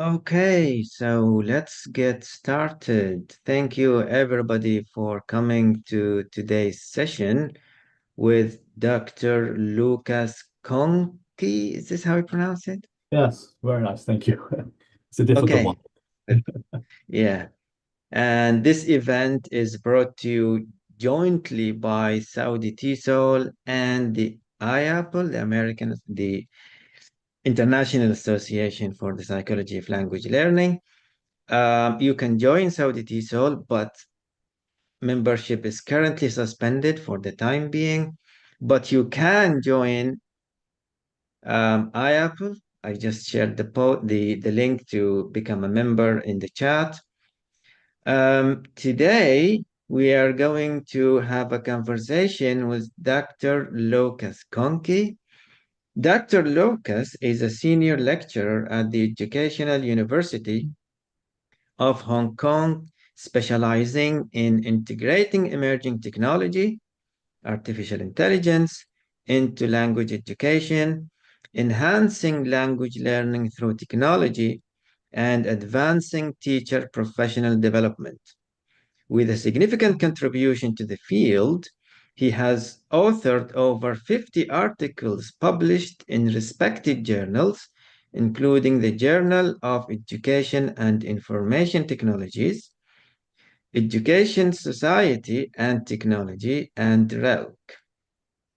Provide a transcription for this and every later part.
Okay, so let's get started. Thank you, everybody, for coming to today's session with Dr. Lucas Kohnke. Is this how you pronounce it? Yes, very nice. Thank you. It's a difficult one. Okay, yeah. And this event is brought to you jointly by Saudi TESOL and the IAPL, the International Association for the Psychology of Language Learning. You can join Saudi TESOL, but membership is currently suspended for the time being. But you can join iApple. I just shared the link to become a member in the chat. Today, we are going to have a conversation with Dr. Lucas Kohnke. Dr. Lucas is a senior lecturer at the Educational University of Hong Kong, specializing in integrating emerging technology, artificial intelligence, into language education, enhancing language learning through technology, and advancing teacher professional development. With a significant contribution to the field, he has authored over 50 articles published in respected journals, including the Journal of Education and Information Technologies, Education Society and Technology, and RELC,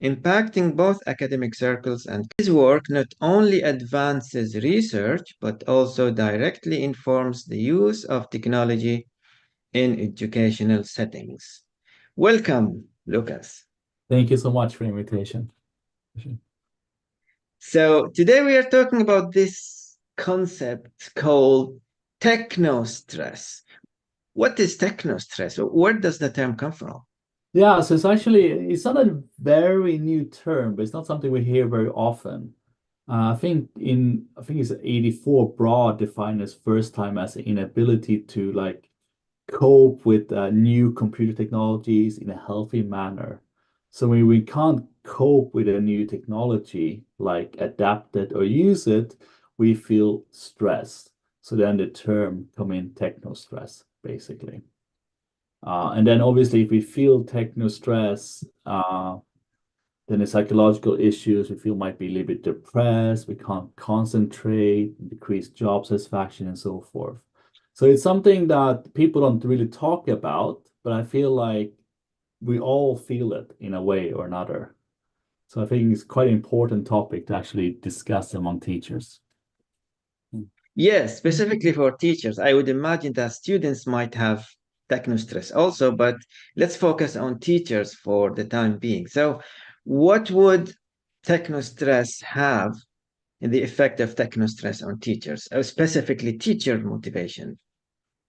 impacting both academic circles and his work not only advances research but also directly informs the use of technology in educational settings. Welcome, Lucas. Thank you so much for the invitation. So, today we are talking about this concept called technostress. What is technostress? Where does the term come from? Yeah, so it's not a very new term, but it's not something we hear very often. I think it's 84 broad defined as first time as an inability to like cope with new computer technologies in a healthy manner. So when we can't cope with a new technology, like adapt it or use it, we feel stressed. So then the term come in techno stress, basically. And then obviously if we feel techno stress, then the psychological issues we feel might be a little bit depressed, we can't concentrate, decreased job satisfaction, and so forth. So it's something that people don't really talk about, but I feel like we all feel it in a way or another. So I think it's quite an important topic to actually discuss among teachers. Yes, specifically for teachers. I would imagine that students might have technostress also, but let's focus on teachers for the time being. So, what would technostress have in the effect of technostress on teachers, specifically teacher motivation?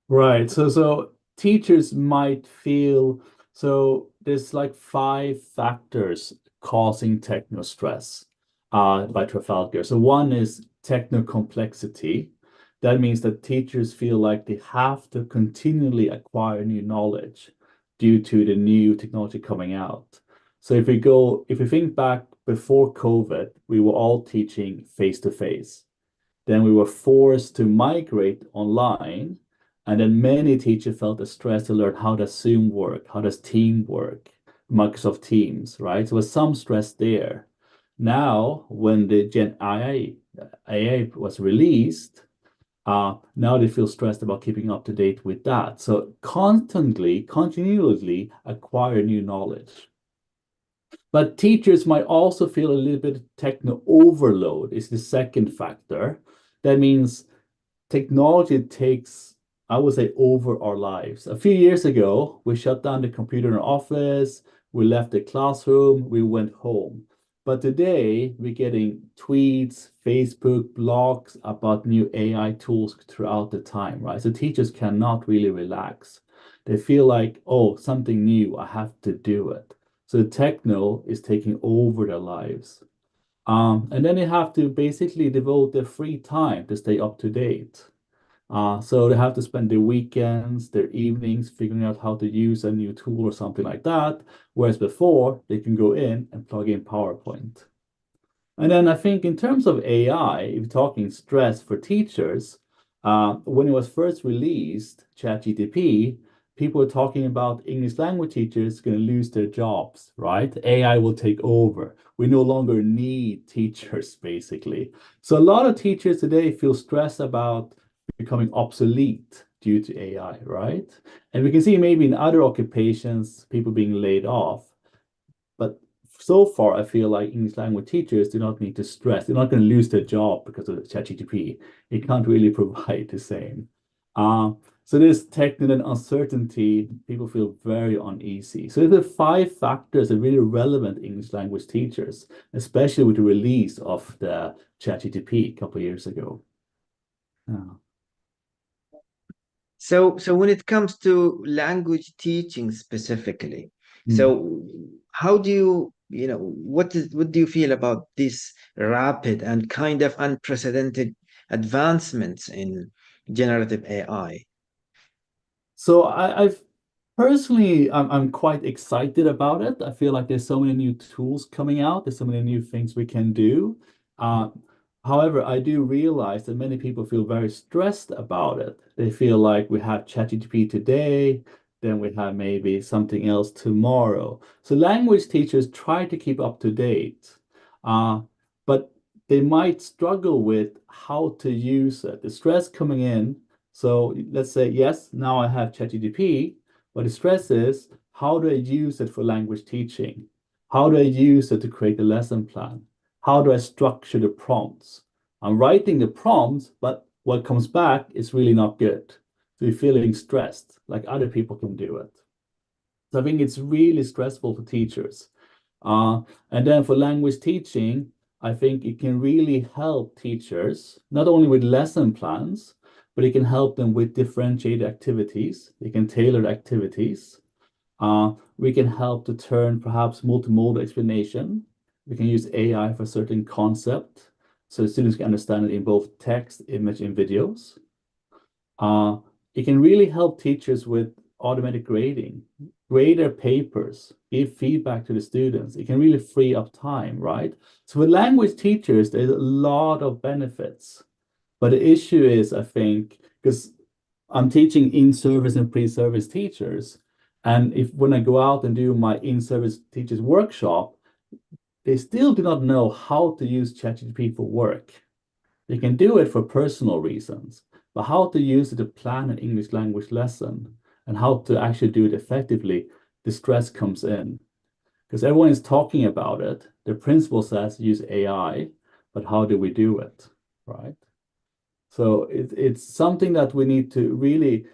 Right. So teachers might feel so there's like five factors causing techno stress by Trafalgar. So one is techno complexity. That means that teachers feel like they have to continually acquire new knowledge due to the new technology coming out. So if we think back before COVID, we were all teaching face to face. Then we were forced to migrate online. And then many teachers felt the stress to learn how does Zoom work, how does Team work, Microsoft Teams, right? So there was some stress there. Now, when the Gen AI was released, now they feel stressed about keeping up to date with that. So constantly, continually acquire new knowledge. But teachers might also feel a little bit techno overload is the second factor. That means technology takes, I would say, over our lives. A few years ago, we shut down the computer in our office, we left the classroom, we went home. But today, we're getting tweets, Facebook, blogs about new AI tools throughout the time, right? So teachers cannot really relax. They feel like, oh, something new, I have to do it. So techno is taking over their lives. And then they have to basically devote their free time to stay up to date. So they have to spend their weekends, their evenings figuring out how to use a new tool or something like that. Whereas before, they can go in and plug in PowerPoint. And then I think in terms of AI, if you're talking stress for teachers, When it was first released, ChatGPT, people were talking about English language teachers going to lose their jobs, right? AI will take over. We no longer need teachers, basically. So a lot of teachers today feel stressed about becoming obsolete due to AI, right? And we can see maybe in other occupations, people being laid off. But so far, I feel like English language teachers do not need to stress. They're not going to lose their job because of ChatGPT. It can't really provide the same. So this technical uncertainty, people feel very uneasy. So the 5 factors are really relevant English language teachers, especially with the release of the ChatGPT a couple of years ago. Yeah. So when it comes to language teaching specifically, Mm. so how do you, what do you feel about this rapid and kind of unprecedented advancements in generative AI? So I've personally, I'm quite excited about it. I feel like there's so many new tools coming out. There's so many new things we can do. Uh, However, I do realize that many people feel very stressed about it. They feel like we have ChatGPT today, then we have maybe something else tomorrow. So language teachers try to keep up to date, but they might struggle with how to use it. The stress coming in. So let's say, yes, now I have ChatGPT, but the stress is how do I use it for language teaching? How do I use it to create a lesson plan? How do I structure the prompts? I'm writing the prompts, but what comes back is really not good. So you're feeling stressed, like other people can do it. So I think it's really stressful for teachers. And then for language teaching, I think it can really help teachers, not only with lesson plans, but it can help them with differentiated activities. They can tailor activities. We can help to turn perhaps multimodal explanation. We can use AI for certain concept so students can understand it in both text, image, and videos. Uh, it can really help teachers with automatic grading, grade their papers, give feedback to the students. It can really free up time, right? So with language teachers, there's a lot of benefits. But the issue is, I think, because I'm teaching in-service and pre-service teachers, and if when I go out and do my in-service teachers workshop, they still do not know how to use ChatGPT for work. They can do it for personal reasons, but how to use it to plan an English language lesson and how to actually do it effectively, the stress comes in. Because everyone is talking about it. The principal says use AI, but how do we do it, right? So it's something that we need to really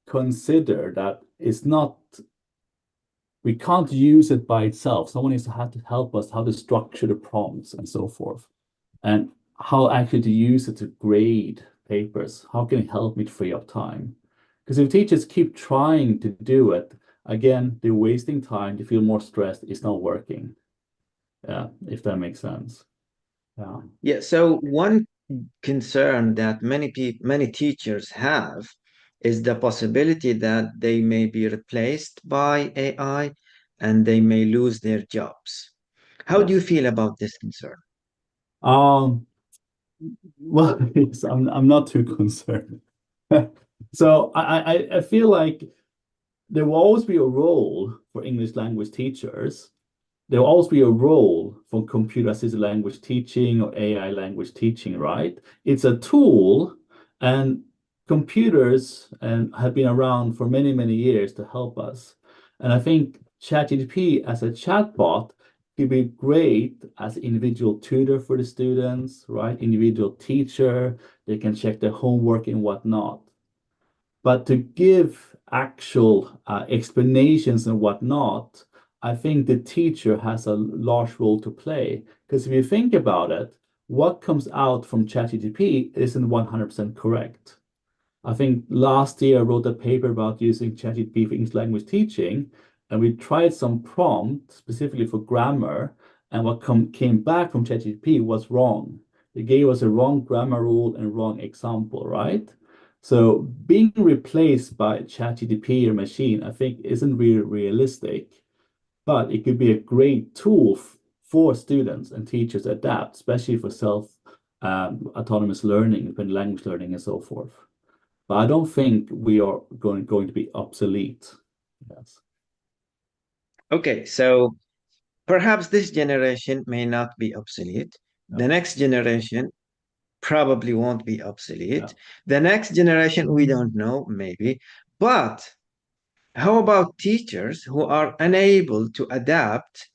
consider that it's not, we can't use it by itself. Someone needs to have to help us how to structure the prompts and so forth, and how actually to use it to grade papers. How can it help me to free up time? Because if teachers keep trying to do it, again, they're wasting time, they feel more stressed, it's not working. Yeah, if that makes sense. Yeah. Yeah, so one concern that many teachers have is the possibility that they may be replaced by AI and they may lose their jobs. How do you Yes. feel about this concern? Um, well, yes, I'm not too concerned. So I feel like there will always be a role for English language teachers. There will always be a role for computer assisted language teaching or AI language teaching, right? It's a tool, and computers and have been around for many, many years to help us. And I think ChatGPT as a chatbot could be great as individual tutor for the students, right? Individual teacher. They can check their homework and whatnot. But to give actual explanations and whatnot, I think the teacher has a large role to play. Because if you think about it, what comes out from ChatGPT isn't 100% correct. I think last year I wrote a paper about using ChatGPT for English language teaching, and we tried some prompt specifically for grammar, and what came back from ChatGPT was wrong. It gave us a wrong grammar rule and wrong example, right? So being replaced by ChatGPT or machine, I think isn't really realistic, but it could be a great tool for students and teachers to adapt, especially for self autonomous learning, independent language learning, and so forth. But I don't think we are going to be obsolete. Yes. Okay, so perhaps this generation may not be obsolete. The next generation probably won't be obsolete. Yeah. The next generation, we don't know, maybe. But how about teachers who are unable to adapt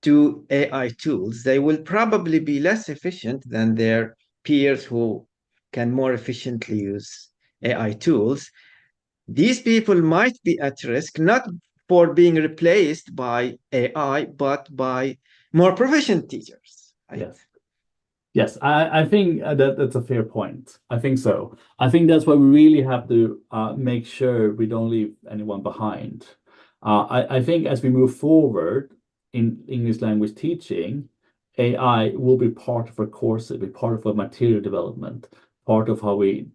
to AI tools? They will probably be less efficient than their peers who can more efficiently use AI tools. These people might be at risk, not for being replaced by AI, but by more proficient teachers. Right? Yes. Yes, I think that's a fair point. I think so. I think that's why we really have to make sure we don't leave anyone behind. I think as we move forward in English language teaching, AI will be part of our courses, be part of our material development, part of how we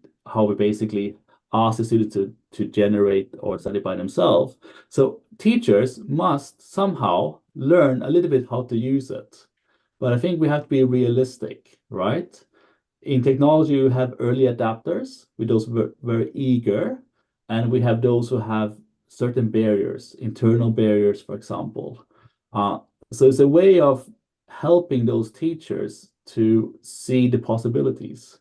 basically ask the students to generate or study by themselves. So teachers must somehow learn a little bit how to use it. But I think we have to be realistic, right? In technology, you have early adapters with those very eager, and we have those who have certain barriers, internal barriers, for example. So it's a way of helping those teachers to see the possibilities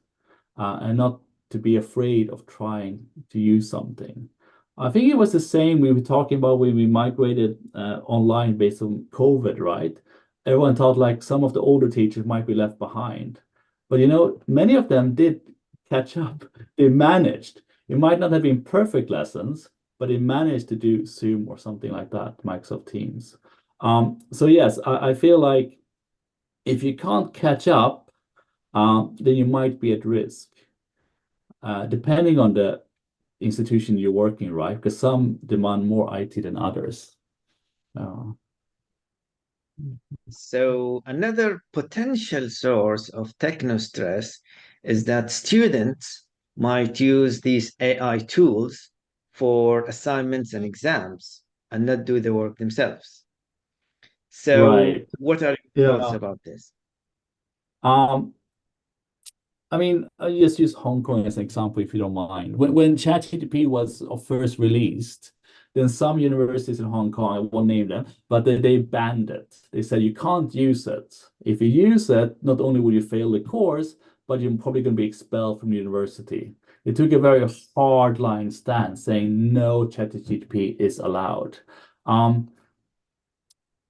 and not to be afraid of trying to use something. I think it was the same we were talking about when we migrated online based on COVID, right? Everyone thought like some of the older teachers might be left behind. But many of them did catch up. They managed. It might not have been perfect lessons, but they managed to do Zoom or something like that, Microsoft Teams. So yes, I feel like if you can't catch up, then you might be at risk, depending on the institution you're working, right? Because some demand more IT than others. So another potential source of technostress is that students might use these AI tools for assignments and exams and not do the work themselves. So Right. what are your thoughts Yeah. about this? I mean, I just use Hong Kong as an example, if you don't mind. When ChatGPT was first released, then some universities in Hong Kong, I won't name them, but they banned it. They said you can't use it. If you use it, not only will you fail the course, but you're probably going to be expelled from the university. They took a very hard line stance saying no ChatGPT is allowed.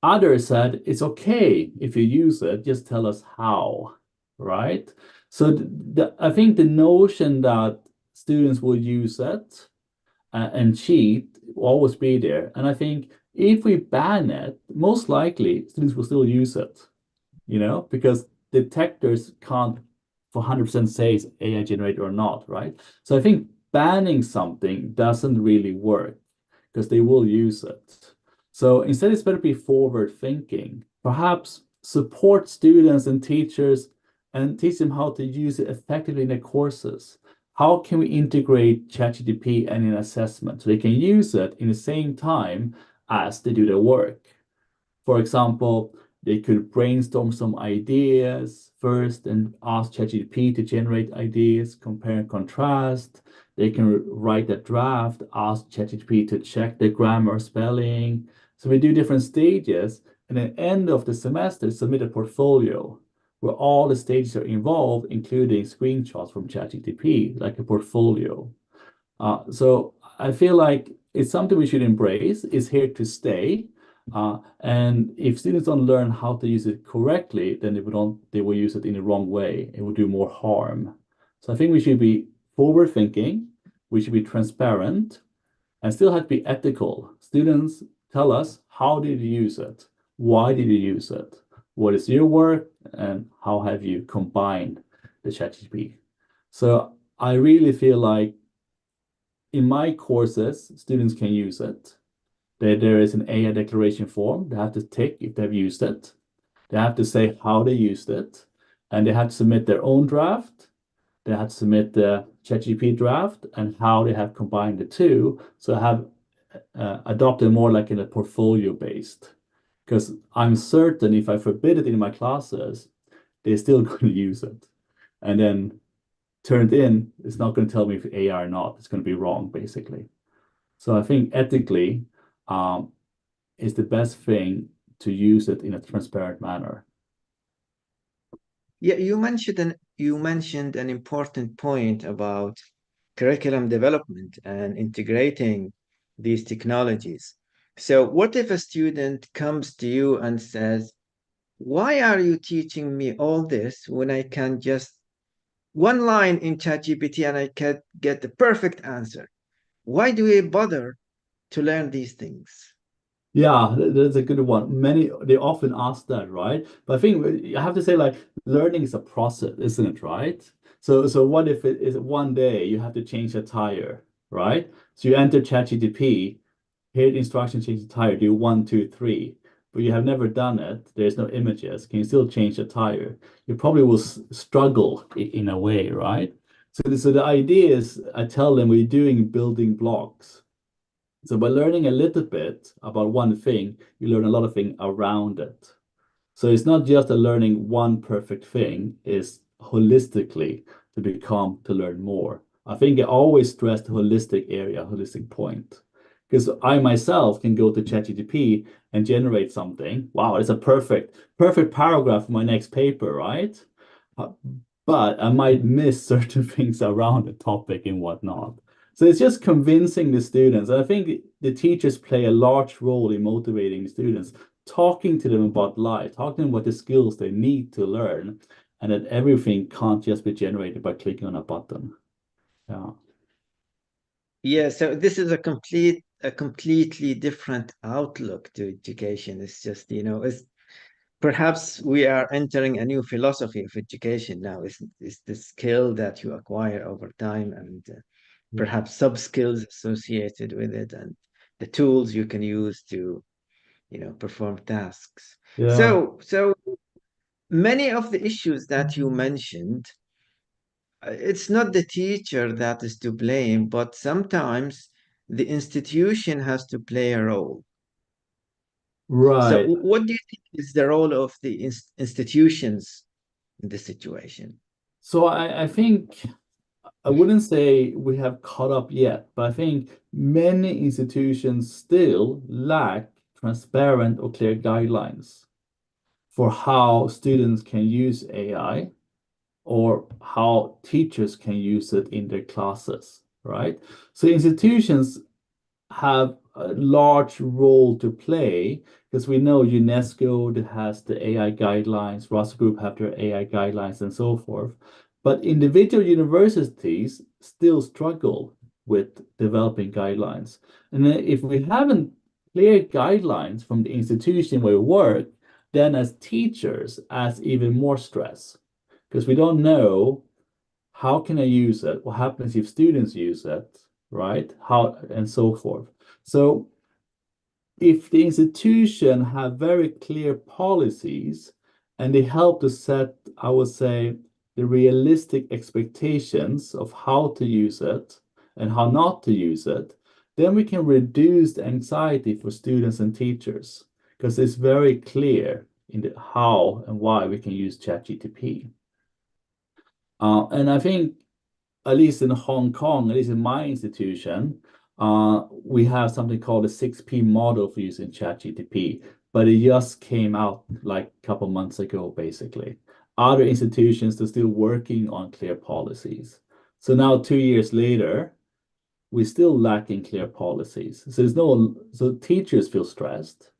Others said it's okay if you use it, just tell us how, right? So I think the notion that students will use it and cheat will always be there. And I think if we ban it, most likely students will still use it, because detectors can't for 100% say it's AI generated or not, right? So I think banning something doesn't really work because they will use it. So instead, it's better to be forward thinking, perhaps support students and teachers and teach them how to use it effectively in their courses. How can we integrate ChatGPT and in assessment so they can use it in the same time as they do their work? For example, they could brainstorm some ideas first and ask ChatGPT to generate ideas, compare and contrast. They can write a draft, ask ChatGPT to check the grammar, spelling. So we do different stages, and at the end of the semester, submit a portfolio where all the stages are involved, including screenshots from ChatGPT, like a portfolio. So I feel like it's something we should embrace. It's here to stay. And if students don't learn how to use it correctly, then they will use it in the wrong way. It will do more harm. So I think we should be forward thinking. We should be transparent and still have to be ethical. Students tell us, how did you use it? Why did you use it? What is your work? And how have you combined the ChatGPT? So I really feel like in my courses, students can use it. There is an AI declaration form. They have to tick if they've used it. They have to say how they used it. And they have to submit their own draft. They have to submit the ChatGPT draft and how they have combined the two. So I have adopted more like in a portfolio based. Because I'm certain if I forbid it in my classes, they're still going to use it. and then turned in, it's not going to tell me if AI or not. It's going to be wrong, basically. So I think ethically, is the best thing to use it in a transparent manner. Yeah, you mentioned an important point about curriculum development and integrating these technologies. So what if a student comes to you and says, "Why are you teaching me all this when I can just one line in ChatGPT and I can get the perfect answer? Why do we bother to learn these things?" Yeah, that's a good one. They often ask that, right? But I think I have to say, like, learning is a process, isn't it, right? So what if it is one day you have to change a tire, right? So you enter ChatGPT, here the instructions change the tire, do one, two, three, but you have never done it. There's no images. Can you still change the tire? You probably will struggle in a way, right? So the idea is, I tell them we're doing building blocks. So by learning a little bit about one thing, you learn a lot of things around it. So it's not just a learning one perfect thing, it's holistically to learn more. I think I always stress the holistic area, holistic point. Because I myself can go to ChatGPT and generate something. Wow, it's a perfect paragraph for my next paper, right? Uh, But I might miss certain things around the topic and whatnot. So it's just convincing the students. And I think the teachers play a large role in motivating the students, talking to them about life, talking to them about the skills they need to learn, and that everything can't just be generated by clicking on a button. Yeah. Yeah, so this is a completely different outlook to education. It's just, it's perhaps we are entering a new philosophy of education now. Is the skill that you acquire over time and perhaps sub skills associated with it and the tools you can use to, perform tasks. Yeah. So many of the issues that you mentioned, it's not the teacher that is to blame, but sometimes the institution has to play a role. So, Right. what do you think is the role of the institutions in this situation? So I think I wouldn't say we have caught up yet, but I think many institutions still lack transparent or clear guidelines for how students can use AI or how teachers can use it in their classes, right? So institutions have a large role to play because we know UNESCO that has the AI guidelines, Russell Group have their AI guidelines and so forth. But individual universities still struggle with developing guidelines. And then if we haven't clear guidelines from the institution where we work, then as teachers, as even more stress because we don't know how can I use it? What happens if students use it, right? How and so forth. So if the institution have very clear policies and they help to set, I would say, the realistic expectations of how to use it and how not to use it, then we can reduce the anxiety for students and teachers because it's very clear in the how and why we can use ChatGPT. And I think, at least in Hong Kong, at least in my institution, we have something called the 6P model for using ChatGPT, but it just came out like a couple months ago, basically. Other institutions are still working on clear policies. So now, 2 years later, we're still lacking clear policies. So teachers feel stressed.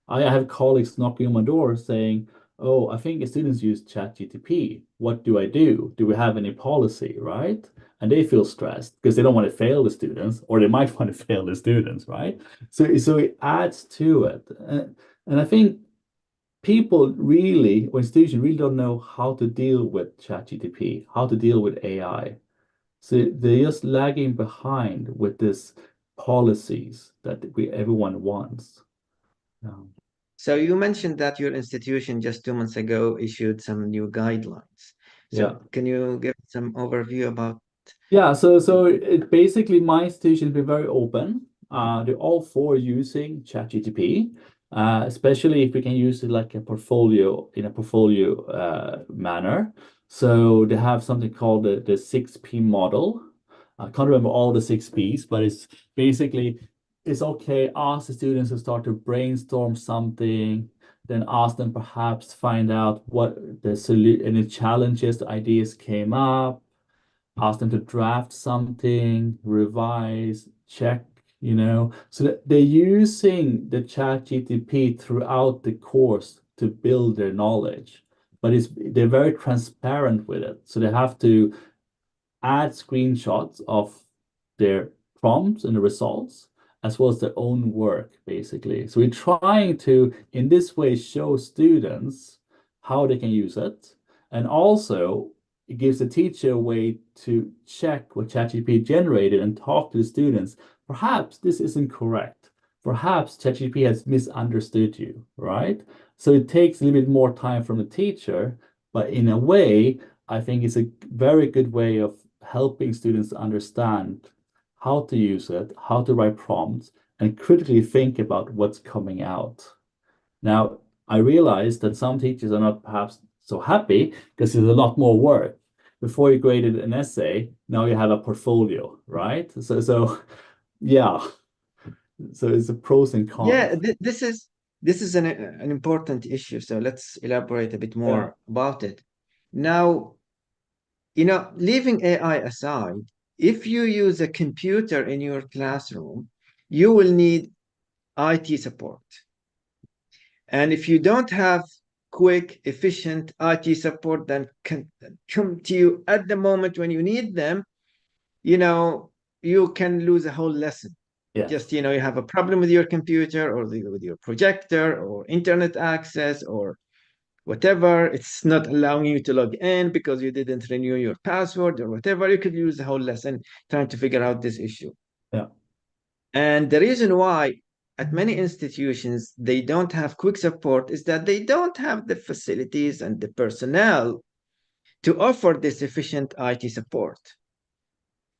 I have colleagues knocking on my door saying, "Oh, I think students use ChatGPT. What do I do? Do we have any policy?" Right? And they feel stressed because they don't want to fail the students, or they might want to fail the students, right? So it adds to it. And I think people really, or institutions really don't know how to deal with ChatGPT, how to deal with AI. So they're just lagging behind with this policies that everyone wants. Um, So, you mentioned that your institution just 2 months ago issued some new guidelines. yeah. So, can you give some overview about? Yeah, so it basically my institution has been very open. They're all for using ChatGPT, especially if we can use it like a portfolio in a portfolio manner. So they have something called the 6P model. I can't remember all the 6Ps, but it's basically it's okay. Ask the students to start to brainstorm something, then ask them perhaps find out what the any challenges, the ideas came up, ask them to draft something, revise, check, So they're using the chat GTP throughout the course to build their knowledge, but they're very transparent with it. So they have to add screenshots of their prompts and the results, as well as their own work, basically. So we're trying to, in this way, show students how they can use it. And also, it gives the teacher a way to check what ChatGPT generated and talk to the students. Perhaps this isn't correct. Perhaps ChatGPT has misunderstood you, right? So it takes a little bit more time from the teacher, but in a way, I think it's a very good way of helping students understand how to use it, how to write prompts, and critically think about what's coming out. Now, I realize that some teachers are not perhaps so happy because there's a lot more work. Before you graded an essay, now you have a portfolio, right? So yeah. So it's a pros and cons. Yeah, this is an important issue. So let's elaborate a bit Yeah. more about it. Now, leaving AI aside, if you use a computer in your classroom, you will need IT support. And if you don't have quick, efficient IT support that can come to you at the moment when you need them, you can lose a whole lesson. Yes. Just, you have a problem with your computer or with your projector or internet access or whatever. It's not allowing you to log in because you didn't renew your password or whatever. You could lose the whole lesson trying to figure out this issue. Yeah. And the reason why at many institutions they don't have quick support is that they don't have the facilities and the personnel to offer this efficient IT support.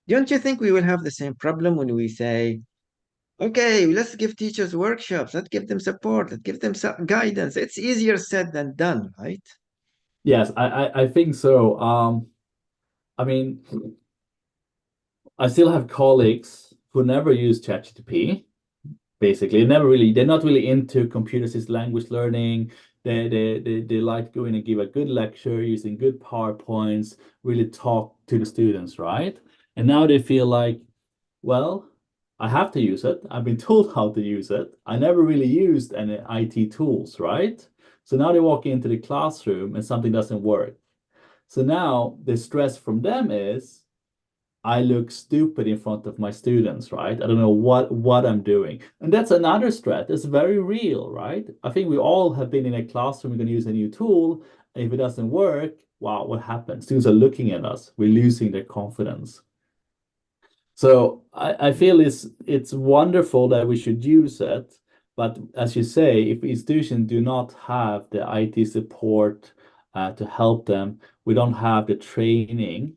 Don't you think we will have the same problem when we say, okay, let's give teachers workshops, let's give them support, let's give them some guidance? It's easier said than done, right? Yes, I think so. I mean, I still have colleagues who never use ChatGPT. Basically, they're not really into computer-assisted language learning. They like going and give a good lecture using good PowerPoints, really talk to the students, right? And now they feel like, well, I have to use it. I've been told how to use it. I never really used any IT tools, right? So now they walk into the classroom and something doesn't work. So now the stress from them is I look stupid in front of my students, right? I don't know what I'm doing. And that's another threat. It's very real, right? I think we all have been in a classroom, we're going to use a new tool. And if it doesn't work, wow, what happens? Students are looking at us. We're losing their confidence. So I feel it's wonderful that we should use it. But as you say, if institutions do not have the IT support to help them, we don't have the training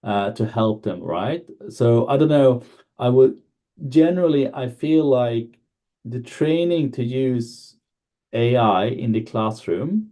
to help them, right? So I don't know. I feel like the training to use AI in the classroom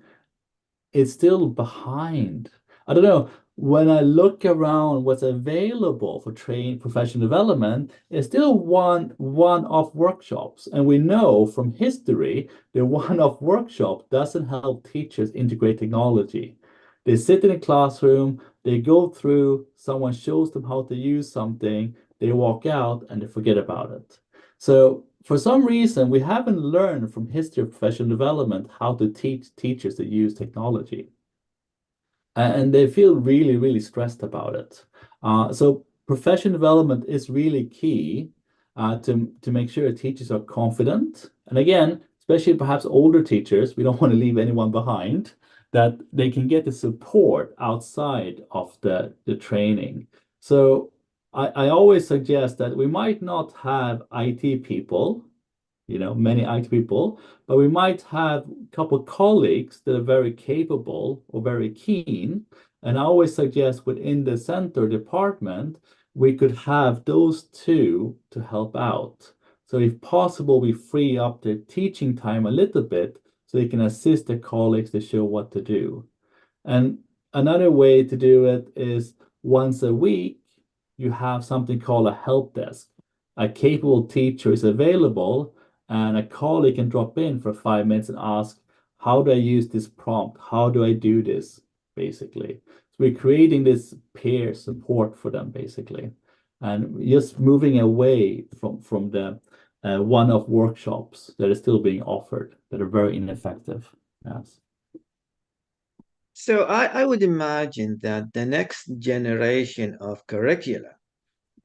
is still behind. I don't know. When I look around what's available for train professional development, it's still one-off workshops. And we know from history, the one-off workshop doesn't help teachers integrate technology. They sit in a classroom, they go through, someone shows them how to use something, they walk out and they forget about it. So for some reason, we haven't learned from history of professional development how to teach teachers to use technology. And they feel really, really stressed about it. So professional development is really key to make sure teachers are confident. And again, especially perhaps older teachers, we don't want to leave anyone behind, that they can get the support outside of the training. So I always suggest that we might not have IT people, many IT people, but we might have a couple of colleagues that are very capable or very keen. And I always suggest within the center department, we could have those two to help out. So if possible, we free up their teaching time a little bit so they can assist their colleagues to show what to do. And Another way to do it is once a week, you have something called a help desk. A capable teacher is available, and a colleague can drop in for 5 minutes and ask, how do I use this prompt? How do I do this? Basically. So we're creating this peer support for them, basically, and just moving away from the one-off workshops that are still being offered that are very ineffective. Yes. So I would imagine that the next generation of curricula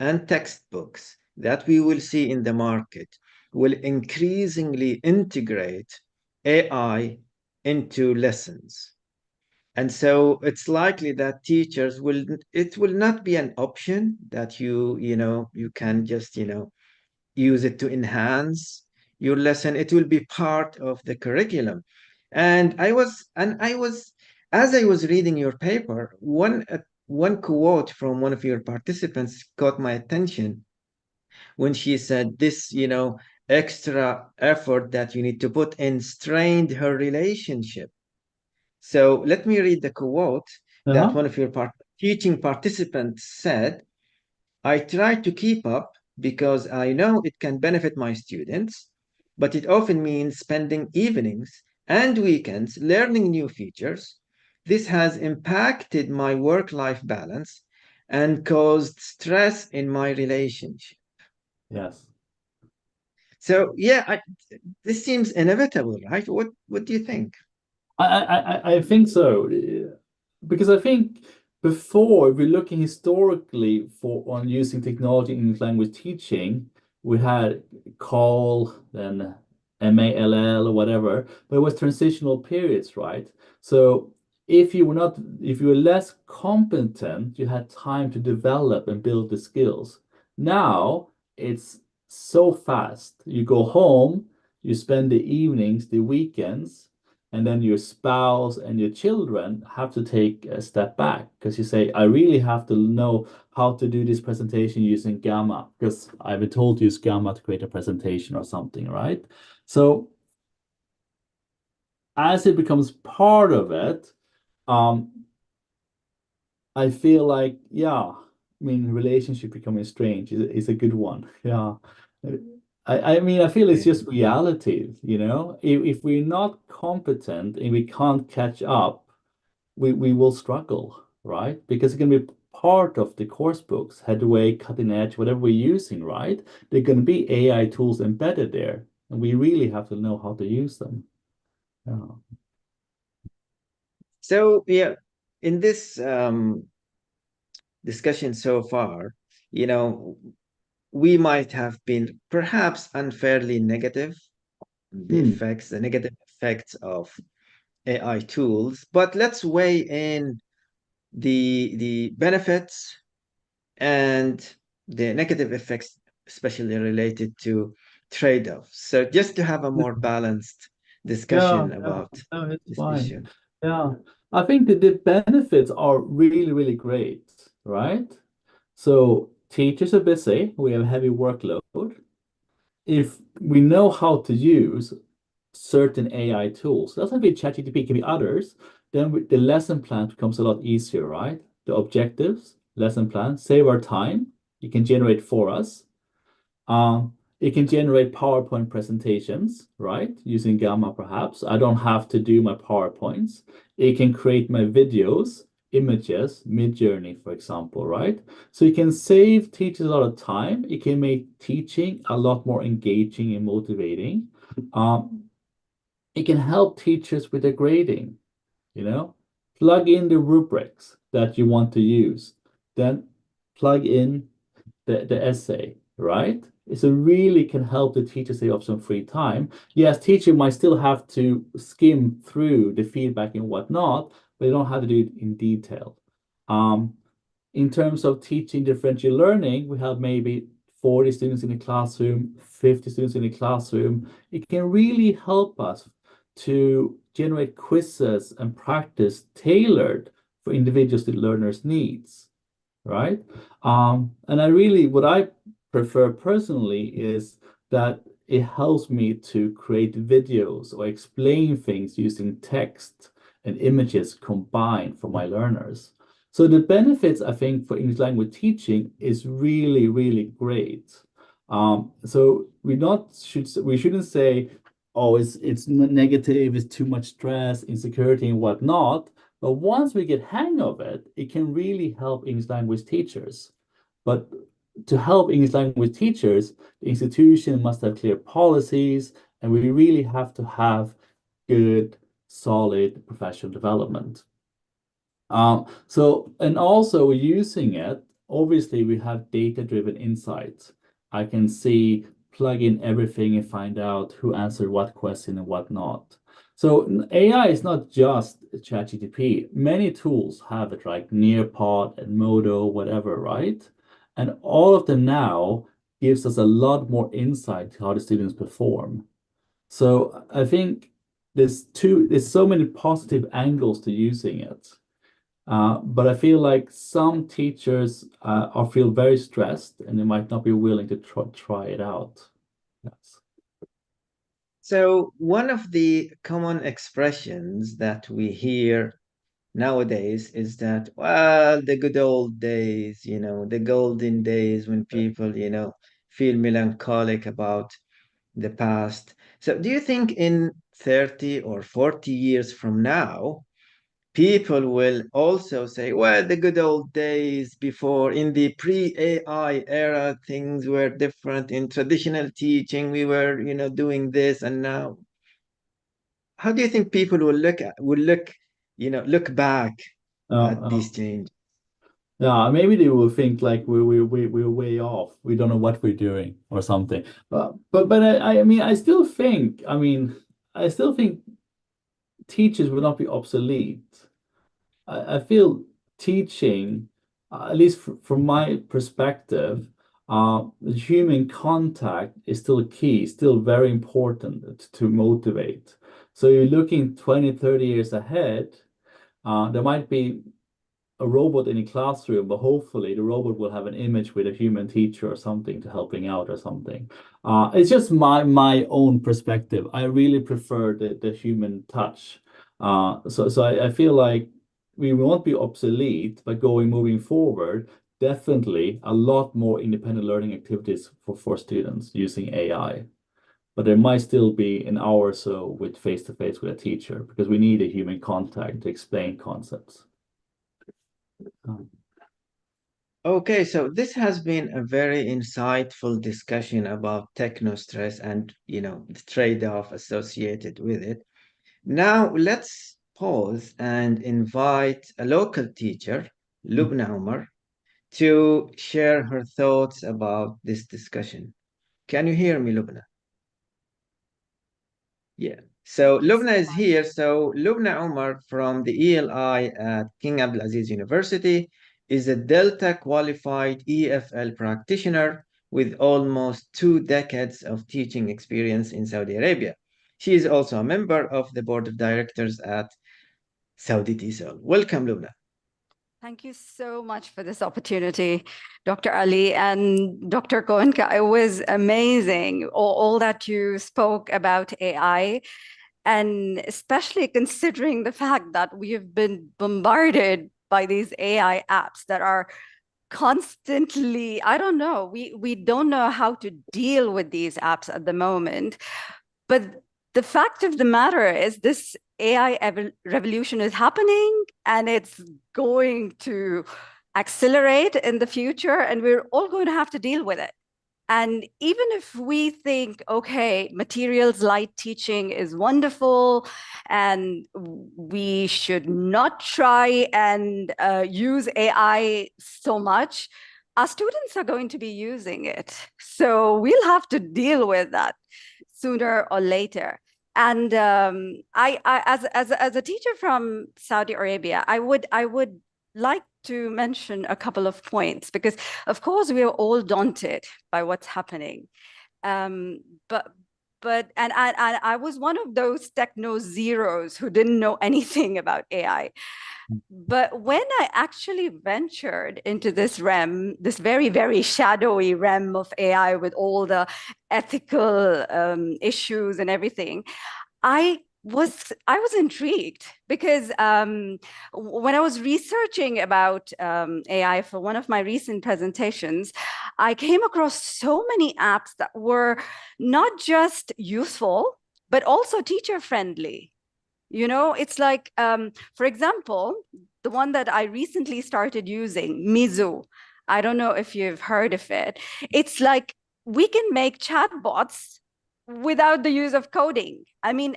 and textbooks that we will see in the market will increasingly integrate AI into lessons. And so it's likely that teachers will, it will not be an option that you can just, use it to enhance your lesson. It will be part of the curriculum. As I was reading your paper, one quote from one of your participants caught my attention when she said this, extra effort that you need to put in strained her relationship. So let me read the quote that Uh-huh. one of your teaching participants said. I try to keep up because I know it can benefit my students, but it often means spending evenings and weekends learning new features. This has impacted my work life balance and caused stress in my relationship. Yes. So, yeah, this seems inevitable, right? What do you think? I think so. Because I think before, if we're looking historically for on using technology in English language teaching, we had call, then MALL or whatever, but it was transitional periods, right? So if you were less competent, you had time to develop and build the skills. Now it's so fast. You go home, you spend the evenings, the weekends, and then your spouse and your children have to take a step back because you say, I really have to know how to do this presentation using Gamma because I've been told to use Gamma to create a presentation or something, right? So as it becomes part of it, um, I feel like, yeah, I mean, relationship becoming strange is a good one. Yeah. I mean, I feel it's Yeah. just reality, you know? If we're not competent and we can't catch up, we will struggle, right? Because it's going to be part of the course books, headway, cutting edge, whatever we're using, right? There are going to be AI tools embedded there, and we really have to know how to use them. Yeah. So, yeah, in this discussion so far, you know, we might have been perhaps unfairly negative on Hmm. the negative effects of AI tools, but let's weigh in the benefits and the negative effects, especially related to trade-offs. So just to have a more balanced Yeah, discussion yeah, about no, it's this fine. issue. Yeah, I think that the benefits are really, really great, right? So teachers are busy, we have a heavy workload. If we know how to use certain AI tools, doesn't have to be ChatGPT, it can be others, then the lesson plan becomes a lot easier, right? The objectives, lesson plan, save our time, you can generate for us. It can generate PowerPoint presentations, right? Using Gamma, perhaps. I don't have to do my PowerPoints. It can create my videos, images, Mid-Journey, for example, right? So you can save teachers a lot of time. It can make teaching a lot more engaging and motivating. Um, it can help teachers with their grading, you know? Plug in the rubrics that you want to use. Then plug in the essay, right? So really can help the teacher save up some free time. Yes, teacher might still have to skim through the feedback and whatnot, but they don't have to do it in detail. Um, in terms of teaching differential learning, we have maybe 40 students in the classroom, 50 students in the classroom. It can really help us to generate quizzes and practice tailored for individuals and learners' needs, right? And what I prefer personally is that it helps me to create videos or explain things using text and images combined for my learners. So the benefits, I think, for English language teaching is really, really great. So we shouldn't say, oh, it's negative, it's too much stress, insecurity, and whatnot. But once we get hang of it, it can really help English language teachers. But to help English language teachers, the institution must have clear policies, and we really have to have good, solid professional development. And also using it, obviously we have data-driven insights. I can see, plug in everything and find out who answered what question and what not. So AI is not just ChatGPT. Many tools have it, like Nearpod and Modo, whatever, right? And all of them now gives us a lot more insight to how the students perform. So I think there's so many positive angles to using it. But I feel like some teachers feel very stressed and they might not be willing to try it out. Yes. So one of the common expressions that we hear nowadays is that, well, the good old days, the golden days when people, feel melancholic about the past. So do you think in 30 or 40 years from now, people will also say, well, the good old days before, in the pre-AI era, things were different. In traditional teaching, we were, doing this, and now, how do you think people look back at Uh, these changes? yeah, maybe they will think like we're way off. We don't know what we're doing or something. But I mean, I still think teachers will not be obsolete. I feel teaching, at least from my perspective, the human contact is still key, still very important to motivate. So you're looking 20, 30 years ahead, there might be a robot in a classroom, but hopefully the robot will have an image with a human teacher or something to helping out or something. It's just my own perspective. I really prefer the human touch. So I feel like we won't be obsolete, but moving forward, definitely a lot more independent learning activities for students using AI. But there might still be an hour or so with face-to-face with a teacher because we need a human contact to explain concepts. Okay, so this has been a very insightful discussion about technostress and, the trade-off associated with it. Now let's pause and invite a local teacher, Lubna Umar, to share her thoughts about this discussion. Can you hear me, Lubna? Yeah. So Thank you Lubna so is much. here. So Lubna Umar from the ELI at King Abdulaziz University is a Delta qualified EFL practitioner with almost 2 decades of teaching experience in Saudi Arabia. She is also a member of the board of directors at Saudi TESOL. Welcome, Lubna. Thank you so much for this opportunity, Dr. Ali and Dr. Kohnke. It was amazing, all that you spoke about AI, and especially considering the fact that we have been bombarded by these AI apps that are constantly, I don't know, we don't know how to deal with these apps at the moment. But the fact of the matter is this AI revolution is happening and it's going to accelerate in the future, and we're all going to have to deal with it. And even if we think, okay, materials light teaching is wonderful and we should not try and use AI so much, our students are going to be using it. So we'll have to deal with that sooner or later. And as a teacher from Saudi Arabia, I would like to mention a couple of points because, of course, we are all daunted by what's happening. But I was one of those techno zeros who didn't know anything about AI. But when I actually ventured into this realm, this very, very shadowy realm of AI with all the ethical issues and everything, I I was intrigued because when I was researching about AI for one of my recent presentations, I came across so many apps that were not just useful, but also teacher friendly. You know, it's like, for example, the one that I recently started using, Mizu. I don't know if you've heard of it. It's like we can make chatbots without the use of coding. I mean,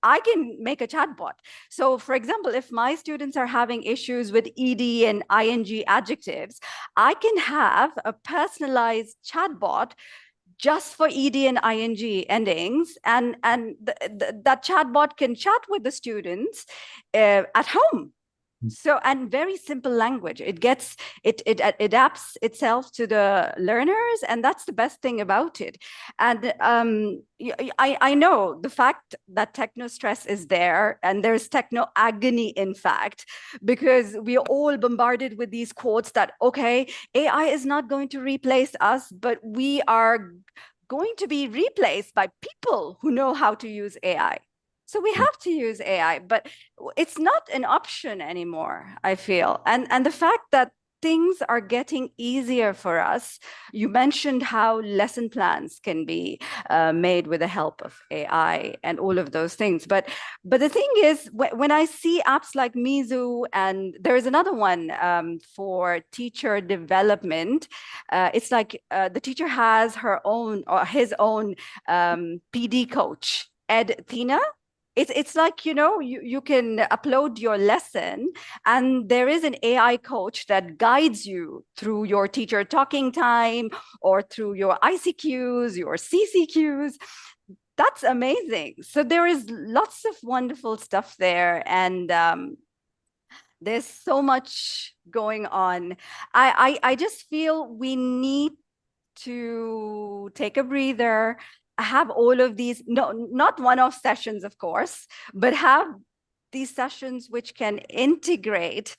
I can make a chatbot. So for example, if my students are having issues with ed and ing adjectives, I can have a personalized chatbot just for ed and ing endings, and that chatbot can chat with the students at home. So, and very simple language. It adapts itself to the learners, and that's the best thing about it. And I know the fact that Technostress is there, and there's techno agony, in fact, because we are all bombarded with these quotes that, okay, AI is not going to replace us, but we are going to be replaced by people who know how to use AI. So we have to use AI, but it's not an option anymore, I feel. And the fact that things are getting easier for us. You mentioned how lesson plans can be made with the help of AI and all of those things. But the thing is, when I see apps like Mizu, and there is another one for teacher development, it's like the teacher has her own or his own PD coach, Ed Tina. It's like, you know, you can upload your lesson and there is an AI coach that guides you through your teacher talking time or through your ICQs, your CCQs. That's amazing. So there is lots of wonderful stuff there. And there's so much going on. I just feel we need to take a breather, have all of these, not one-off sessions, of course, but have these sessions which can integrate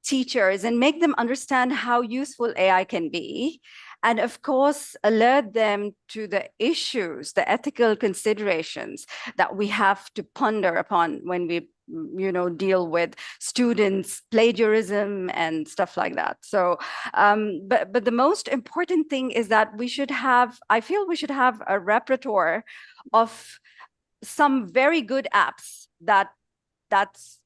teachers and make them understand how useful AI can be. And of course, alert them to the issues, the ethical considerations that we have to ponder upon when we, you know, deal with students' plagiarism and stuff like that. So, but the most important thing is that we should have, I feel we should have a repertoire of some very good apps that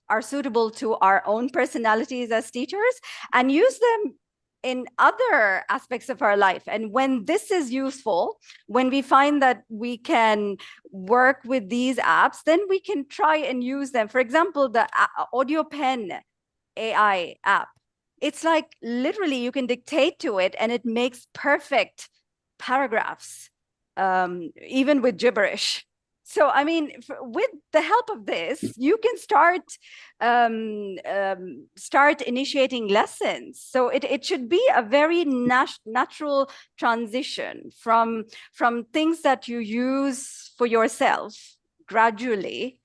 are suitable to our own personalities as teachers, and use them in other aspects of our life. And when this is useful, when we find that we can work with these apps, then we can try and use them. For example, the Audio Pen AI app. It's like literally you can dictate to it and it makes perfect paragraphs, even with gibberish. So, I mean, with the help of this, you can start initiating lessons. So it should be a very natural transition from things that you use for yourself gradually,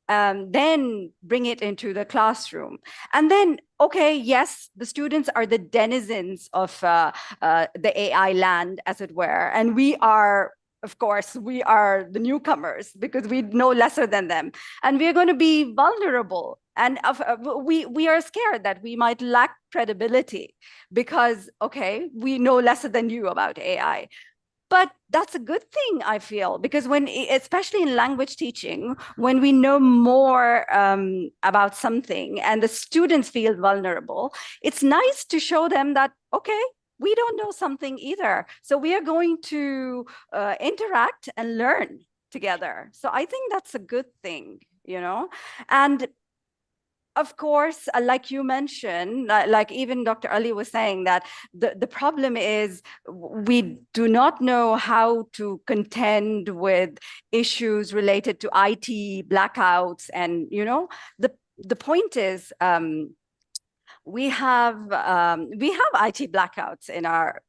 then bring it into the classroom. And then, okay, yes, the students are the denizens of the AI land, as it were. And we are, of course, we are the newcomers because we know lesser than them. And we are going to be vulnerable. And we are scared that we might lack credibility because, okay, we know lesser than you about AI. But that's a good thing, I feel, because when, especially in language teaching, when we know more about something and the students feel vulnerable, it's nice to show them that, okay, we don't know something either. So we are going to interact and learn together. So I think that's a good thing, you know. And of course, like you mentioned, like even Dr. Ali was saying, that the problem is we do not know how to contend with issues related to IT blackouts. And, you know, the point is, we have IT blackouts in our,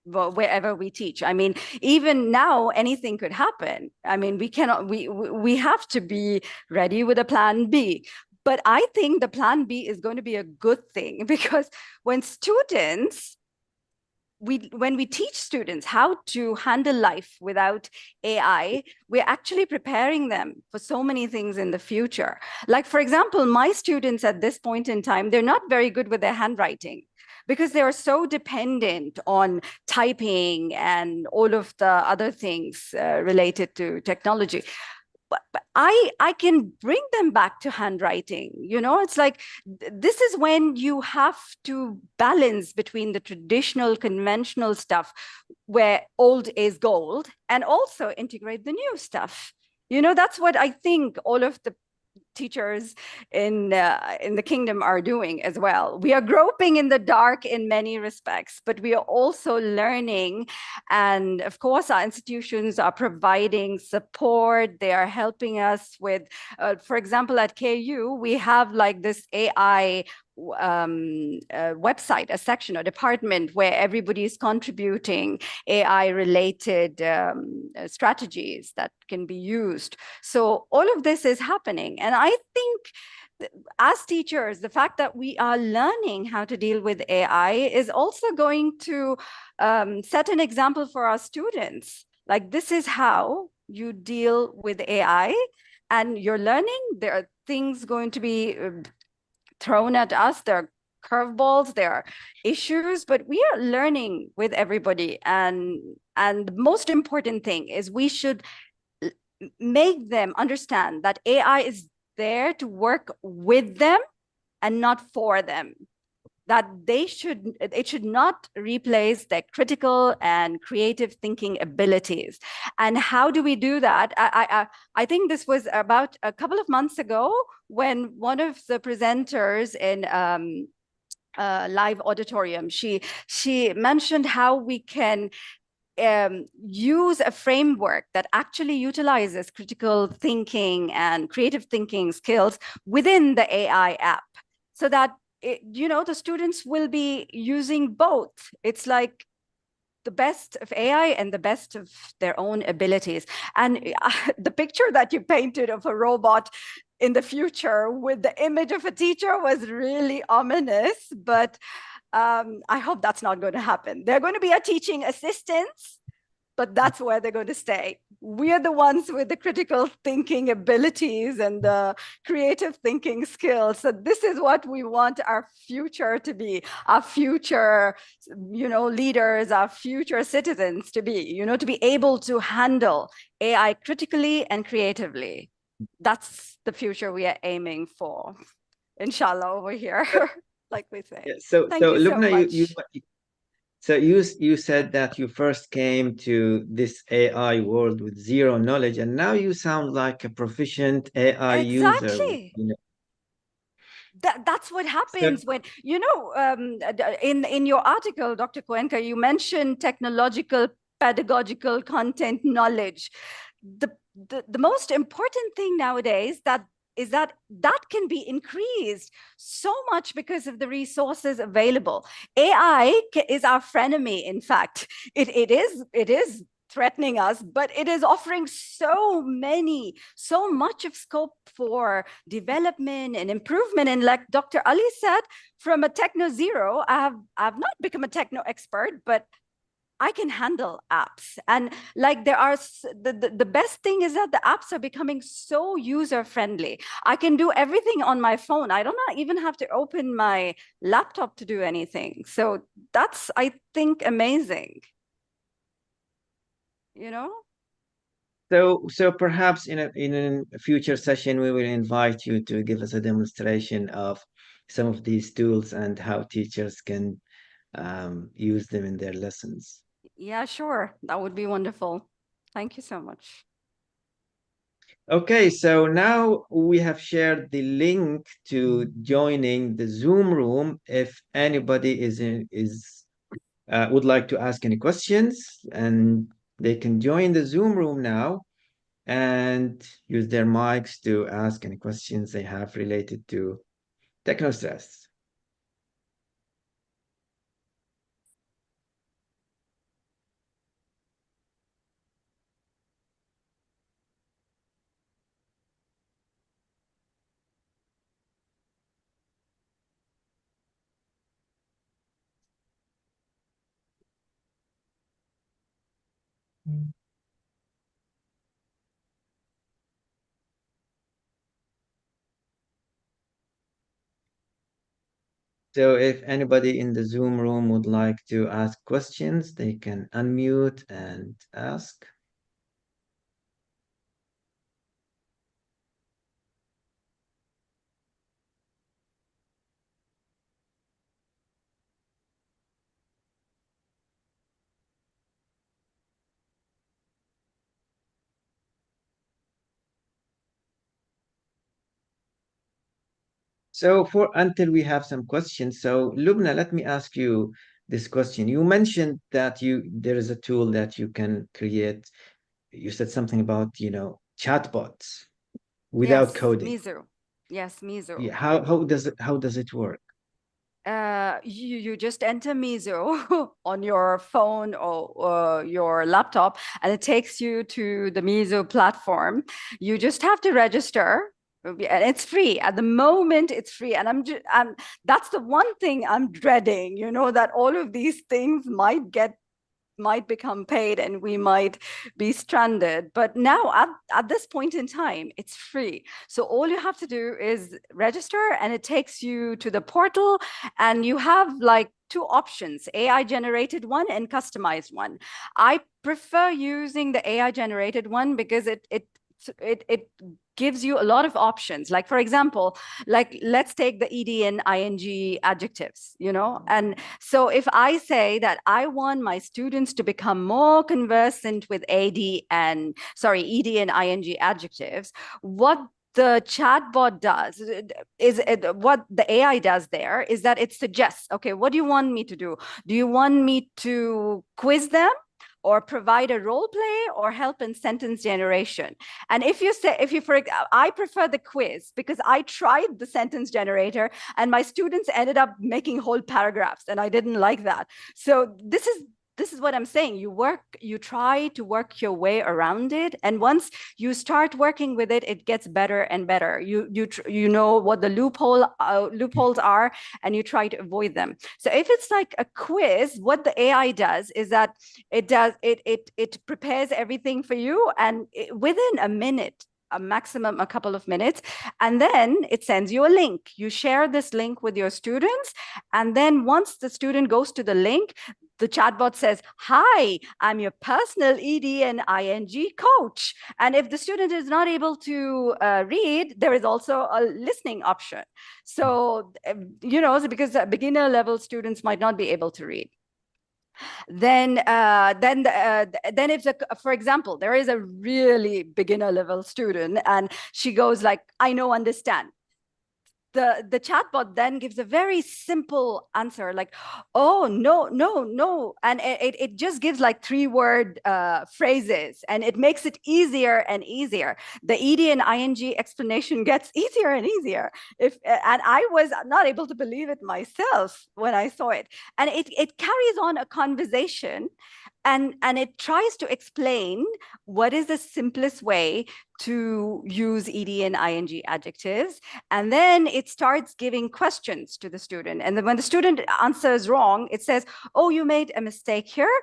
wherever we teach. I mean, even now, anything could happen. I mean, we have to be ready with a plan B. But I think the plan B is going to be a good thing, because when students when we teach students how to handle life without AI, we're actually preparing them for so many things in the future. Like, for example, my students at this point in time, they're not very good with their handwriting because they are so dependent on typing and all of the other things related to technology. But I can bring them back to handwriting. It's like this is when you have to balance between the traditional, conventional stuff where old is gold and also integrate the new stuff. That's what I think all of the teachers in the kingdom are doing as well. We are groping in the dark in many respects, but we are also learning. And of course, our institutions are providing support. They are helping us with, for example, at KU, we have like this AI website, a section, a department where everybody is contributing AI related strategies that can be used. So all of this is happening. And I think as teachers, the fact that we are learning how to deal with AI is also going to set an example for our students. Like, this is how you deal with AI, and you're learning. There are things going to be thrown at us. There are curveballs, there are issues, but we are learning with everybody. And the most important thing is we should make them understand that AI is there to work with them and not for them. That it should not replace their critical and creative thinking abilities. And how do we do that? I think this was about a couple of months ago when one of the presenters in live auditorium, she mentioned how we can use a framework that actually utilizes critical thinking and creative thinking skills within the AI app, so that the students will be using both. It's like the best of AI and the best of their own abilities. And the picture that you painted of a robot in the future with the image of a teacher was really ominous, but I hope that's not going to happen. They're going to be a teaching assistants, but that's where they're going to stay. We're the ones with the critical thinking abilities and the creative thinking skills. So this is what we want our future to be, our future, leaders, our future citizens to be, to be able to handle AI critically and creatively. That's the future we are aiming for, inshallah, over here, like we say. Yeah, so Thank you so Lubna, much. you said that you first came to this AI world with zero knowledge, and now you sound like a proficient AI user. Exactly. That's what So, happens when, in your article, Dr. Kohnke, you mentioned technological, pedagogical content knowledge. The most important thing nowadays is that can be increased so much because of the resources available. AI is our frenemy, in fact. It is threatening us, but it is offering so much of scope for development and improvement. And like Dr. Ali said, from a techno zero, I've not become a techno expert, but I can handle apps. And like the best thing is that the apps are becoming so user friendly. I can do everything on my phone. I don't even have to open my laptop to do anything. So that's, I think, amazing. so perhaps in a future session, we will invite you to give us a demonstration of some of these tools and how teachers can use them in their lessons. Yeah, sure. That would be wonderful. Thank you so much. Okay, so now we have shared the link to joining the Zoom room. If anybody would like to ask any questions, and they can join the Zoom room now and use their mics to ask any questions they have related to Technostress. So if anybody in the Zoom room would like to ask questions, they can unmute and ask. So until we have some questions, so Lubna, let me ask you this question. You mentioned that there is a tool that you can create. You said something about, chatbots without coding. Mizu. Yes, Mizu. Yeah, how does it work? You just enter Mizu on your phone or your laptop, and it takes you to the Mizu platform. You just have to register, and it's free. At the moment, it's free. And that's the one thing I'm dreading, that all of these things might become paid and we might be stranded. But now at this point in time, it's free. So all you have to do is register, and it takes you to the portal, and you have like two options, AI generated one and customized one. I prefer using the AI generated one because it gives you a lot of options. Like, for example, like let's take the ed and ing adjectives, and so if I say that I want my students to become more conversant with ed and ing adjectives, what the chatbot does what the AI does there is that it suggests, okay, what do you want me to do? Do you want me to quiz them, or provide a role play, or help in sentence generation? And I prefer the quiz, because I tried the sentence generator and my students ended up making whole paragraphs, and I didn't like that. So this is what I'm saying. You try to work your way around it, and once you start working with it, it gets better and better. You know what the loopholes are, and you try to avoid them. So if it's like a quiz, what the AI does is that it prepares everything for you, and within a minute, a maximum a couple of minutes, and then it sends you a link. You share this link with your students, and then once the student goes to the link, the chatbot says, "Hi, I'm your personal ed and ing coach." And if the student is not able to read, there is also a listening option. So, because beginner level students might not be able to read. Then if for example, there is a really beginner level student and she goes like, "I know, understand." The chatbot then gives a very simple answer, like, "Oh, no," and it just gives like 3-word phrases, and it makes it easier and easier. The ed and ing explanation gets easier and easier. And I was not able to believe it myself when I saw it. And it carries on a conversation, and it tries to explain what is the simplest way to use ed and ing adjectives. And then it starts giving questions to the student. And then when the student answers wrong, it says, "Oh, you made a mistake here.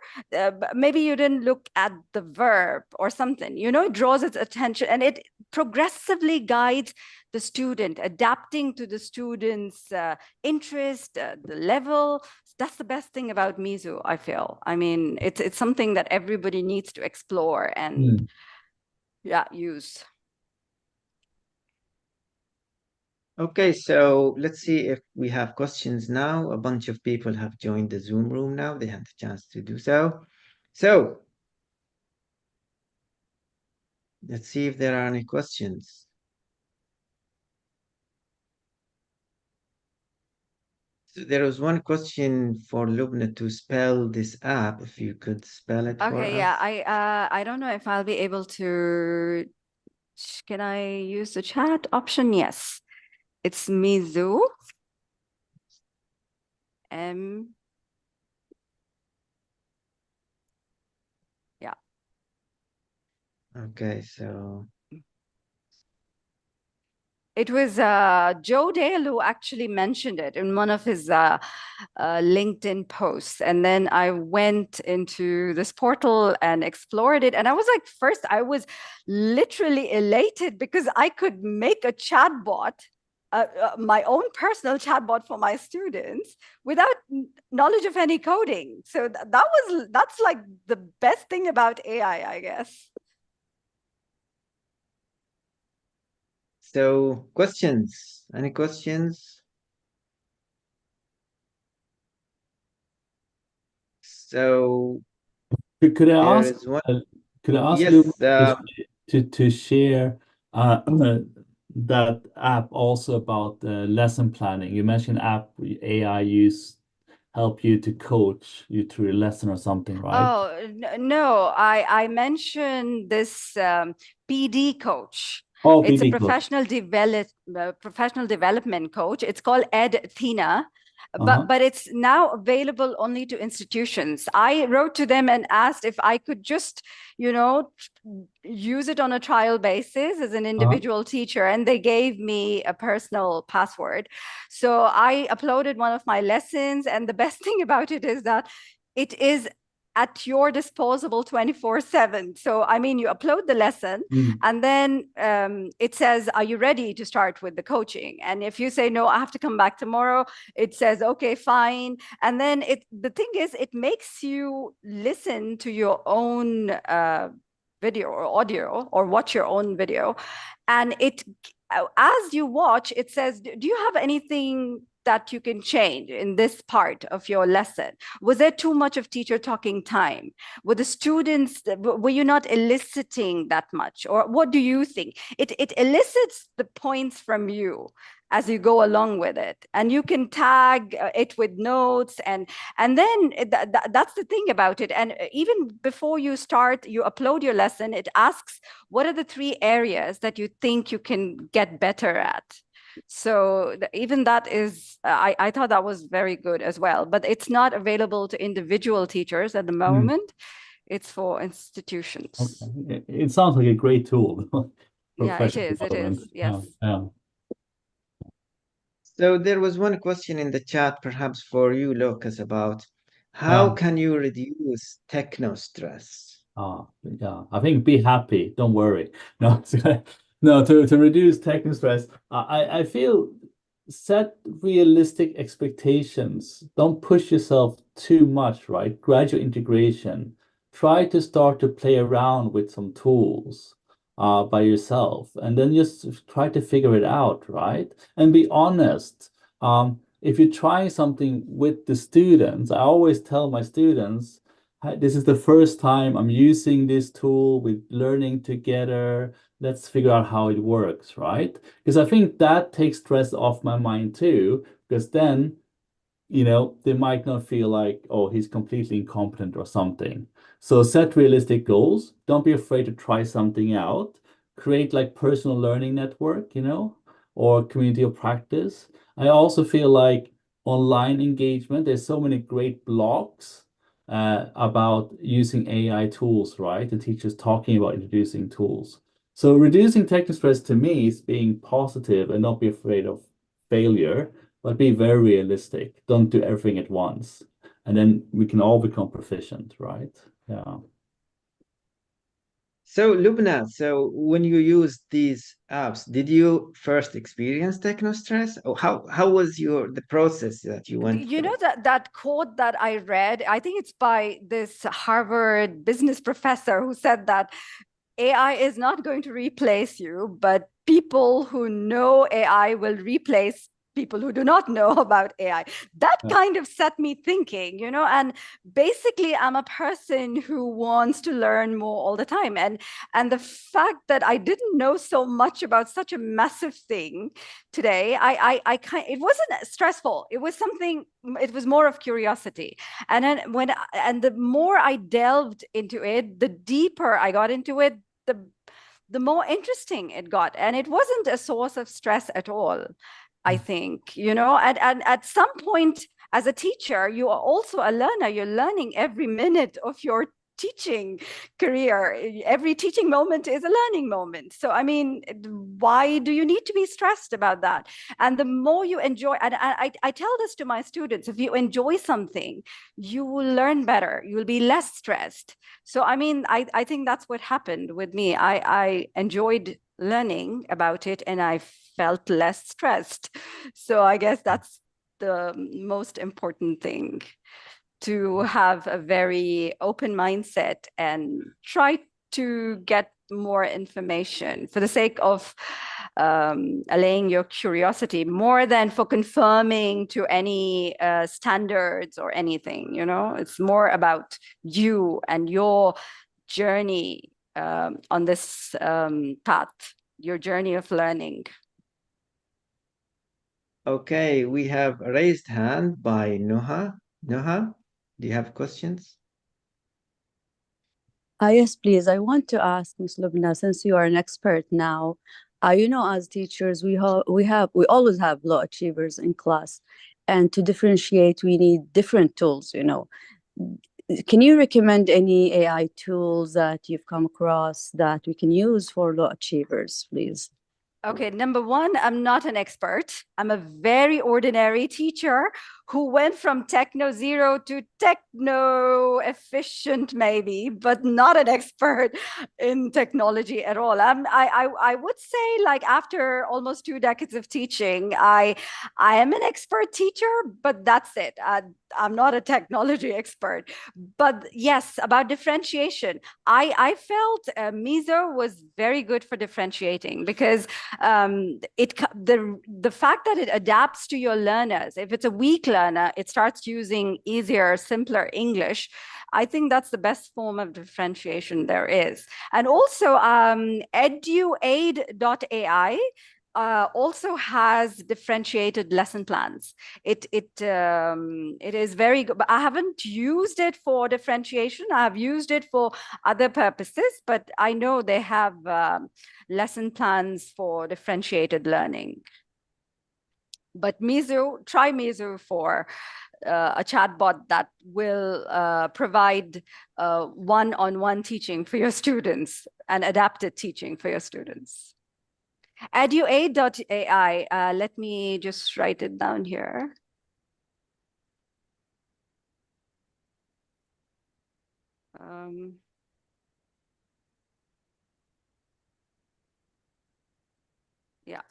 Maybe you didn't look at the verb," or something. It draws its attention, and it progressively guides the student, adapting to the student's interest, the level. That's the best thing about Mizu, I feel. I mean, it's something that everybody needs to explore and use. Okay, so let's see if we have questions now. A bunch of people have joined the Zoom room now. They had the chance to do so. So let's see if there are any questions. So there was one question for Lubna to spell this app, if you could spell it for us. Okay, yeah, I don't know if I'll be able to. Can I use the chat option? Yes. It's Mizu. Yeah. Okay, so it was Joe Dale who actually mentioned it in one of his LinkedIn posts. And then I went into this portal and explored it. And I was like, first, I was literally elated because I could make a chat bot my own personal chatbot for my students without knowledge of any coding. So that's like the best thing about AI, I guess. So questions? Any questions? So Could I there ask? is one. Could I ask Yes. Luke to share that app also about lesson planning? You mentioned app AI use help you to coach you through a lesson or something, right? Oh, no, I mentioned this PD coach. Oh, It's a BD coach. professional development coach. It's called EdThena, Uh-huh. but it's now available only to institutions. I wrote to them and asked if I could just, use it on a trial basis as an individual teacher, and they gave me a personal password. So I uploaded one of my lessons, and the best thing about it is that it is at your disposal 24/7. So, I mean, you upload the lesson and then it says, are you ready to start with the coaching? And if you say, no, I have to come back tomorrow, it says, okay, fine. And then the thing is, it makes you listen to your own video or audio or watch your own video. And as you watch, it says, do you have anything that you can change in this part of your lesson? Was there too much of teacher talking time? Were the students, were you not eliciting that much? Or what do you think? It elicits the points from you as you go along with it, and you can tag it with notes, and then that's the thing about it. And even before you start, you upload your lesson, it asks, what are the 3 areas that you think you can get better at? So even that is, I thought that was very good as well, but it's not available to individual teachers at the moment. It's for institutions. Okay. It sounds like a great tool. Yeah, it Professional is. It development. is. Yes. Yeah. So there was one question in the chat, perhaps for you, Lucas, about how Yeah. can you reduce technostress? Yeah. I think be happy. Don't worry. No, no. To reduce technical stress, I feel set realistic expectations. Don't push yourself too much. Right. Gradual integration. Try to start to play around with some tools by yourself, and then just try to figure it out. Right. And be honest. If you're trying something with the students, I always tell my students, "Hi, this is the first time I'm using this tool. We're learning together. Let's figure out how it works," right? Because I think that takes stress off my mind too, because then, they might not feel like, oh, he's completely incompetent or something. So set realistic goals. Don't be afraid to try something out. Create like personal learning network, or community of practice. I also feel like online engagement, there's so many great blogs about using AI tools, right? And teachers talking about introducing tools. So reducing technical stress to me is being positive and not be afraid of failure, but be very realistic. Don't do everything at once. And then we can all become proficient, right? Yeah. So Lubna, so when you used these apps, did you first experience technostress? Or how was the process that you went You know, through? that quote that I read, I think it's by this Harvard business professor who said that AI is not going to replace you, but people who know AI will replace people who do not know about AI. That kind of set me thinking, and basically I'm a person who wants to learn more all the time. And the fact that I didn't know so much about such a massive thing today, it wasn't stressful. It was something, it was more of curiosity. And then the more I delved into it, the deeper I got into it, the more interesting it got. And it wasn't a source of stress at all, I think, and at some point as a teacher, you are also a learner. You're learning every minute of your teaching career. Every teaching moment is a learning moment. So, I mean, why do you need to be stressed about that? And the more you enjoy, and I tell this to my students, if you enjoy something, you will learn better. You will be less stressed. So, I mean, I think that's what happened with me. I enjoyed learning about it, and I felt less stressed. So I guess that's the most important thing, to have a very open mindset and try to get more information for the sake of allaying your curiosity, more than for confirming to any standards or anything, you know. It's more about you and your journey on this path, your journey of learning. Okay, we have a raised hand by Noha. Noha, do you have questions? Yes, please. I want to ask Ms. Lubna, since you are an expert now, you know, as teachers, we always have low achievers in class, and to differentiate, we need different tools, you know. Can you recommend any AI tools that you've come across that we can use for low achievers, please? Okay, number one, I'm not an expert. I'm a very ordinary teacher who went from techno zero to techno efficient, maybe, but not an expert in technology at all. I would say, like, after almost 2 decades of teaching, I am an expert teacher, but that's it. I'm not a technology expert. But yes, about differentiation, I felt Mizo was very good for differentiating, because the fact that it adapts to your learners. If it's a weak learner, it starts using easier, simpler English. I think that's the best form of differentiation there is. And also eduaid.ai also has differentiated lesson plans. It is very good, but I haven't used it for differentiation. I've used it for other purposes, but I know they have lesson plans for differentiated learning. But Mizu, try Mizu for a chatbot that will provide one-on-one teaching for your students and adapted teaching for your students. Eduaid.ai, let me just write it down here. Yeah.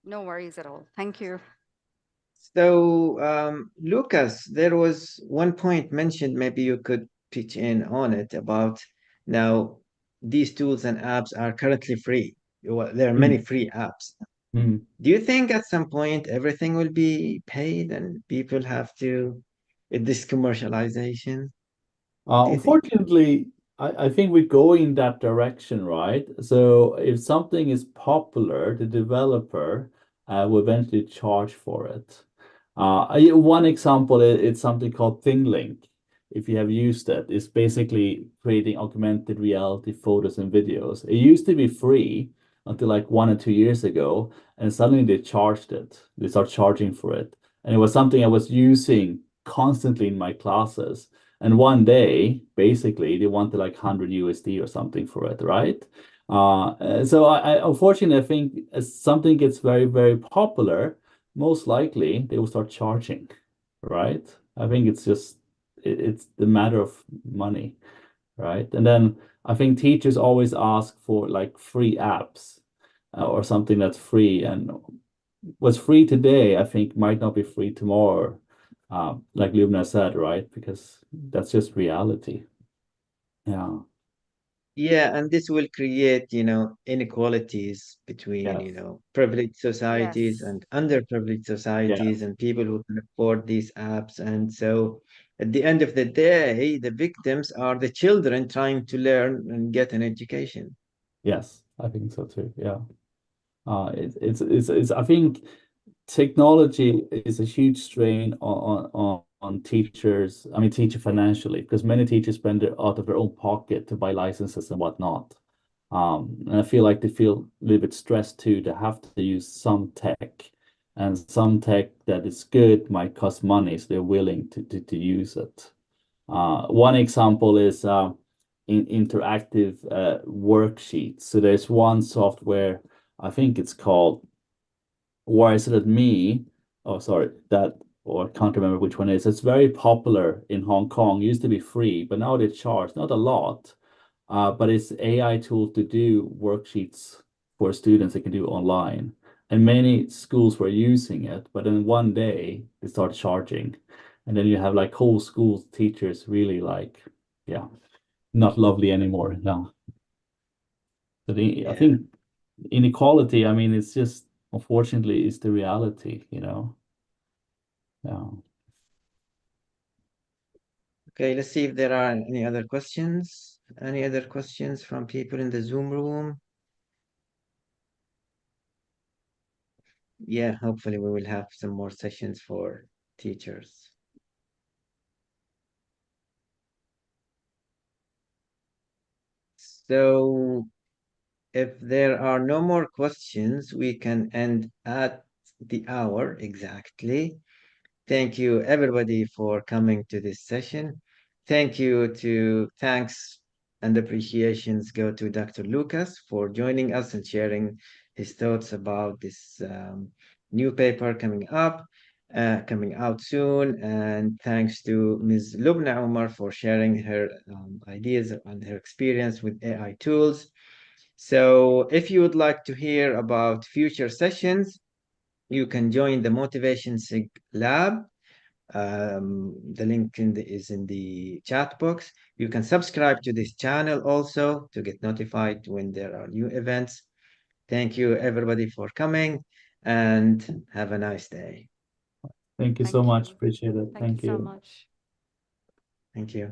No worries at all. Thank you. So, Lucas, there was one point mentioned, maybe you could pitch in on it, about now these tools and apps are currently free. Well, there are many free apps. Mm. Do you think at some point everything will be paid and people have to, this commercialization? Do you think? Unfortunately, I think we go in that direction, right? So if something is popular, the developer will eventually charge for it. One example it's something called ThingLink. If you have used it, it's basically creating augmented reality photos and videos. It used to be free until like 1 or 2 years ago, and suddenly they charged it. They start charging for it, and it was something I was using constantly in my classes. And one day, basically, they wanted like 100 USD or something for it, right? So I unfortunately, I think as something gets very, very popular, most likely they will start charging, right? I think it's just it's the matter of money, right? And then I think teachers always ask for like free apps or something that's free, and what's free today, I think, might not be free tomorrow. Like Lubna said, right? Because that's just reality. Yeah. Yeah, and this will create, inequalities between, Yes. privileged societies Yes. and underprivileged societies Yes. and people who can afford these apps. And so at the end of the day, the victims are the children trying to learn and get an education. Yes. I think so too. Yeah. It's I think technology is a huge strain on teachers. I mean, teacher financially, because many teachers spend it out of their own pocket to buy licenses and whatnot. And I feel like they feel a little bit stressed too to have to use some tech, and some tech that is good might cost money, so they're willing to use it. One example is in interactive worksheets. So there's one software, I think it's called Why Is It At Me? Oh, sorry, that or I can't remember which one it is. It's very popular in Hong Kong. It used to be free, but now they charge, not a lot, but it's AI tool to do worksheets for students they can do online. And many schools were using it, but then one day they start charging. And then you have like whole school teachers really like, yeah, not lovely anymore. No. So I think inequality, I mean, it's just, unfortunately, it's the reality, you know. Yeah. Okay, let's see if there are any other questions. Any other questions from people in the Zoom room? Yeah, hopefully we will have some more sessions for teachers. So if there are no more questions, we can end at the hour exactly. Thank you everybody for coming to this session. Thanks and appreciations go to Dr. Lucas for joining us and sharing his thoughts about this new paper coming out soon. And thanks to Ms. Lubna Umar for sharing her ideas and her experience with AI tools. So if you would like to hear about future sessions, you can join the Motivation Sig Lab. The link is in the chat box. You can subscribe to this channel also to get notified when there are new events. Thank you everybody for coming and have a nice day. Thank you so much. Appreciate it. Thank you so you. much. Thank you.